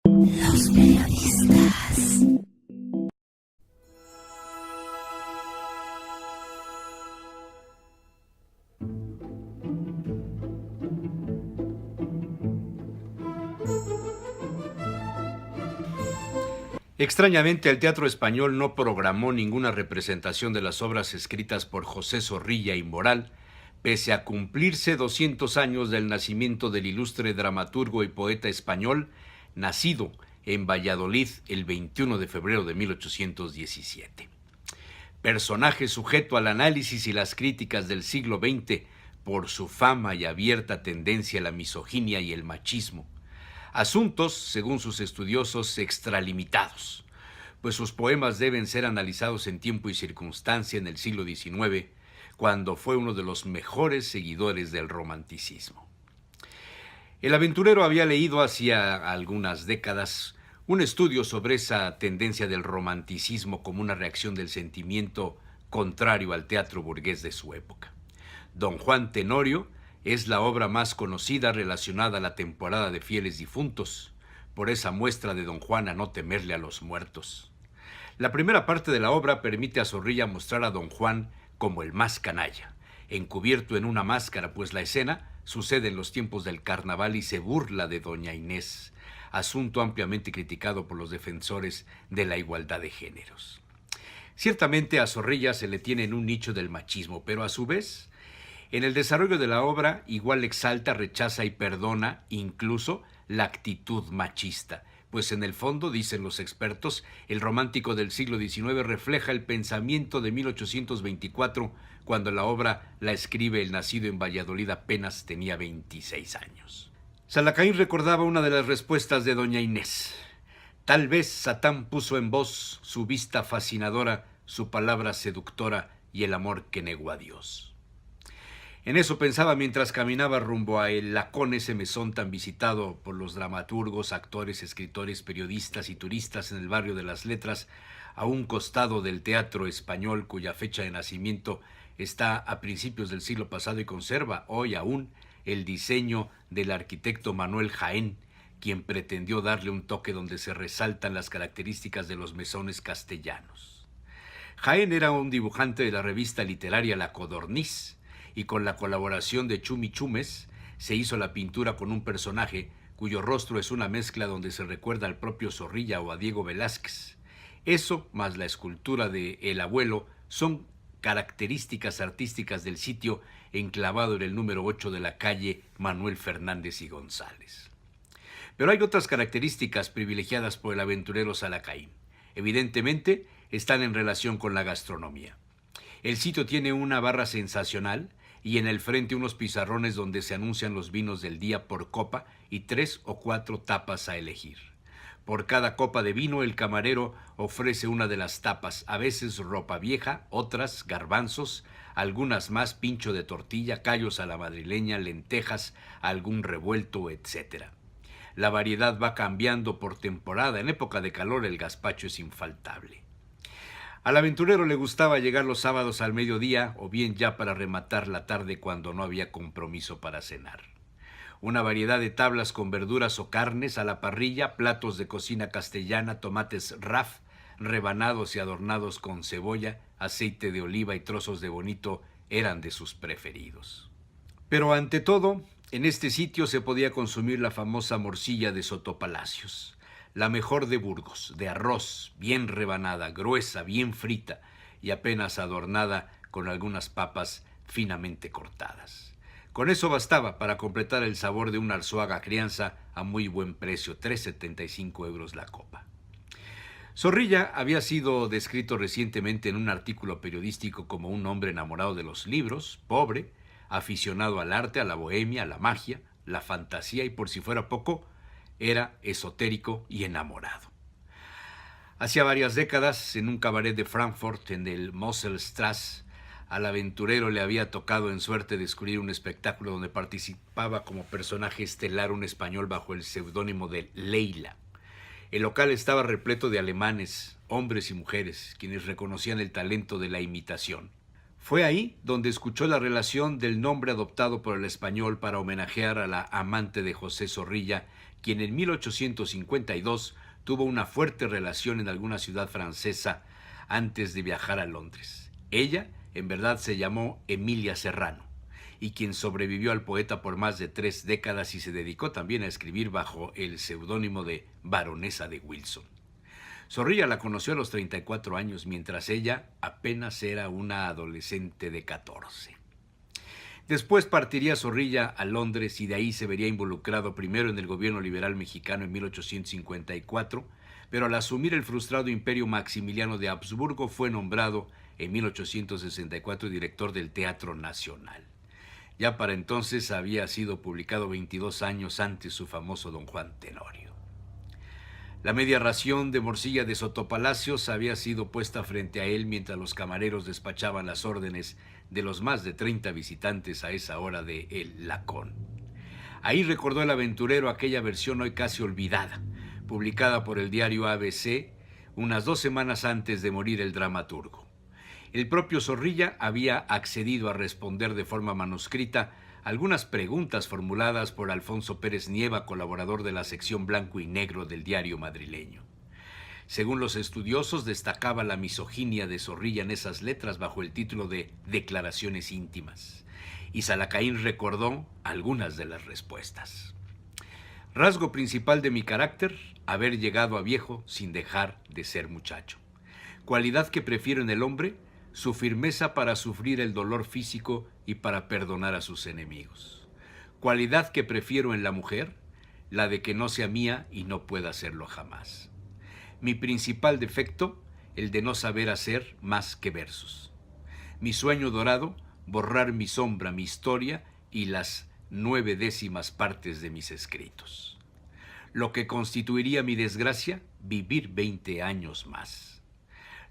Los periodistas. Extrañamente, el Teatro Español no programó ninguna representación de las obras escritas por José Zorrilla y Moral, pese a cumplirse 200 años del nacimiento del ilustre dramaturgo y poeta español, nacido en Valladolid el 21 de febrero de 1817. Personaje sujeto al análisis y las críticas del siglo XX por su fama y abierta tendencia a la misoginia y el machismo. Asuntos, según sus estudiosos, extralimitados, pues sus poemas deben ser analizados en tiempo y circunstancia en el siglo XIX, cuando fue uno de los mejores seguidores del romanticismo. El aventurero había leído hacía algunas décadas un estudio sobre esa tendencia del romanticismo como una reacción del sentimiento contrario al teatro burgués de su época. Don Juan Tenorio es la obra más conocida relacionada a la temporada de fieles difuntos, por esa muestra de Don Juan a no temerle a los muertos. La primera parte de la obra permite a Zorrilla mostrar a Don Juan como el más canalla, encubierto en una máscara, pues la escena sucede en los tiempos del carnaval y se burla de doña Inés, asunto ampliamente criticado por los defensores de la igualdad de géneros. Ciertamente a Zorrilla se le tiene en un nicho del machismo, pero a su vez, en el desarrollo de la obra, igual exalta, rechaza y perdona incluso la actitud machista, pues en el fondo, dicen los expertos, el romántico del siglo XIX refleja el pensamiento de 1824, cuando la obra la escribe el nacido en Valladolid apenas tenía 26 años. Salacaín recordaba una de las respuestas de doña Inés. Tal vez Satán puso en vos su vista fascinadora, su palabra seductora y el amor que negó a Dios. En eso pensaba mientras caminaba rumbo a El Lacón, ese mesón tan visitado por los dramaturgos, actores, escritores, periodistas y turistas en el barrio de las Letras, a un costado del Teatro Español, cuya fecha de nacimiento está a principios del siglo pasado y conserva hoy aún el diseño del arquitecto Manuel Jaén, quien pretendió darle un toque donde se resaltan las características de los mesones castellanos. Jaén era un dibujante de la revista literaria La Codorniz, y con la colaboración de Chumi Chumes se hizo la pintura con un personaje cuyo rostro es una mezcla donde se recuerda al propio Zorrilla o a Diego Velázquez. Eso, más la escultura de El Abuelo, son características artísticas del sitio enclavado en el número 8 de la calle Manuel Fernández y González. Pero hay otras características privilegiadas por el aventurero Salacaín. Evidentemente, están en relación con la gastronomía. El sitio tiene una barra sensacional y en el frente unos pizarrones donde se anuncian los vinos del día por copa y 3 o 4 tapas a elegir. Por cada copa de vino el camarero ofrece una de las tapas, a veces ropa vieja, otras garbanzos, algunas más pincho de tortilla, callos a la madrileña, lentejas, algún revuelto, etc. La variedad va cambiando por temporada. En época de calor el gazpacho es infaltable. Al aventurero le gustaba llegar los sábados al mediodía o bien ya para rematar la tarde cuando no había compromiso para cenar. Una variedad de tablas con verduras o carnes a la parrilla, platos de cocina castellana, tomates raf, rebanados y adornados con cebolla, aceite de oliva y trozos de bonito eran de sus preferidos. Pero ante todo, en este sitio se podía consumir la famosa morcilla de Sotopalacios, la mejor de Burgos, de arroz, bien rebanada, gruesa, bien frita y apenas adornada con algunas papas finamente cortadas. Con eso bastaba para completar el sabor de una Arzuaga crianza a muy buen precio, 3,75 € la copa. Zorrilla había sido descrito recientemente en un artículo periodístico como un hombre enamorado de los libros, pobre, aficionado al arte, a la bohemia, a la magia, la fantasía y, por si fuera poco, era esotérico y enamorado. Hacía varias décadas, en un cabaret de Frankfurt, en el Mosselstrasse, al aventurero le había tocado en suerte descubrir un espectáculo donde participaba como personaje estelar un español bajo el seudónimo de Leila. El local estaba repleto de alemanes, hombres y mujeres, quienes reconocían el talento de la imitación. Fue ahí donde escuchó la relación del nombre adoptado por el español para homenajear a la amante de José Zorrilla, quien en 1852 tuvo una fuerte relación en alguna ciudad francesa antes de viajar a Londres. Ella, en verdad, se llamó Emilia Serrano, y quien sobrevivió al poeta por más de 3 décadas y se dedicó también a escribir bajo el seudónimo de Baronesa de Wilson. Zorrilla la conoció a los 34 años, mientras ella apenas era una adolescente de 14. Después partiría Zorrilla a Londres y de ahí se vería involucrado primero en el gobierno liberal mexicano en 1854, pero al asumir el frustrado imperio Maximiliano de Habsburgo fue nombrado en 1864 director del Teatro Nacional. Ya para entonces había sido publicado 22 años antes su famoso Don Juan Tenorio. La media ración de morcilla de Sotopalacios había sido puesta frente a él mientras los camareros despachaban las órdenes de los más de 30 visitantes a esa hora de El Lacón. Ahí recordó el aventurero aquella versión hoy casi olvidada, publicada por el diario ABC unas 2 semanas antes de morir el dramaturgo. El propio Zorrilla había accedido a responder de forma manuscrita algunas preguntas formuladas por Alfonso Pérez Nieva, colaborador de la sección blanco y negro del diario madrileño. Según los estudiosos, destacaba la misoginia de Zorrilla en esas letras bajo el título de Declaraciones íntimas. Y Salacaín recordó algunas de las respuestas. Rasgo principal de mi carácter, haber llegado a viejo sin dejar de ser muchacho. Cualidad que prefiero en el hombre, su firmeza para sufrir el dolor físico y para perdonar a sus enemigos. Cualidad que prefiero en la mujer, la de que no sea mía y no pueda serlo jamás. Mi principal defecto, el de no saber hacer más que versos. Mi sueño dorado, borrar mi sombra, mi historia y las 9/10 partes de mis escritos. Lo que constituiría mi desgracia, vivir 20 años más.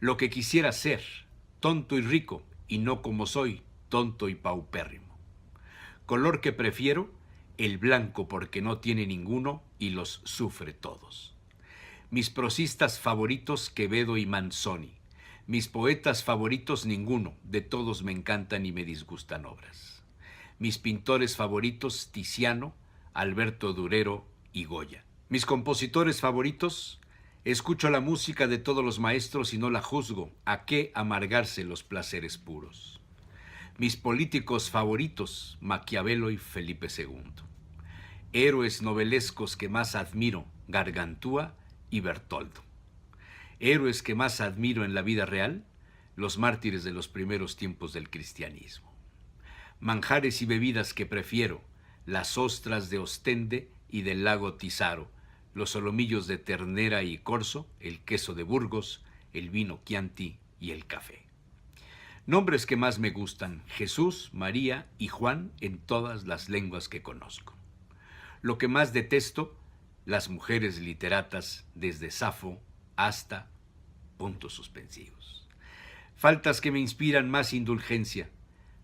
Lo que quisiera ser, tonto y rico, y no como soy, tonto y paupérrimo. Color que prefiero, el blanco porque no tiene ninguno y los sufre todos. Mis prosistas favoritos, Quevedo y Manzoni. Mis poetas favoritos, ninguno, de todos me encantan y me disgustan obras. Mis pintores favoritos, Tiziano, Alberto Durero y Goya. Mis compositores favoritos, escucho la música de todos los maestros y no la juzgo. ¿A qué amargarse los placeres puros? Mis políticos favoritos, Maquiavelo y Felipe II. Héroes novelescos que más admiro, Gargantúa y Bertoldo. Héroes que más admiro en la vida real, los mártires de los primeros tiempos del cristianismo. Manjares y bebidas que prefiero, las ostras de Ostende y del lago Tisaro, los solomillos de ternera y corzo, el queso de Burgos, el vino Chianti y el café. Nombres que más me gustan, Jesús, María y Juan en todas las lenguas que conozco. Lo que más detesto, las mujeres literatas desde Safo hasta puntos suspensivos. Faltas que me inspiran más indulgencia,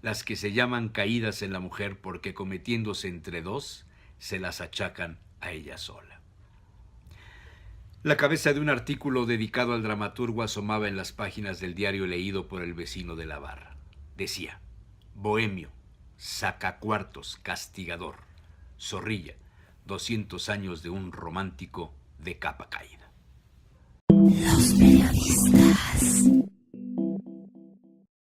las que se llaman caídas en la mujer porque cometiéndose entre dos, se las achacan a ella sola. La cabeza de un artículo dedicado al dramaturgo asomaba en las páginas del diario leído por el vecino de la barra. Decía: bohemio, sacacuartos, castigador, Zorrilla, 200 años de un romántico de capa caída. Los periodistas.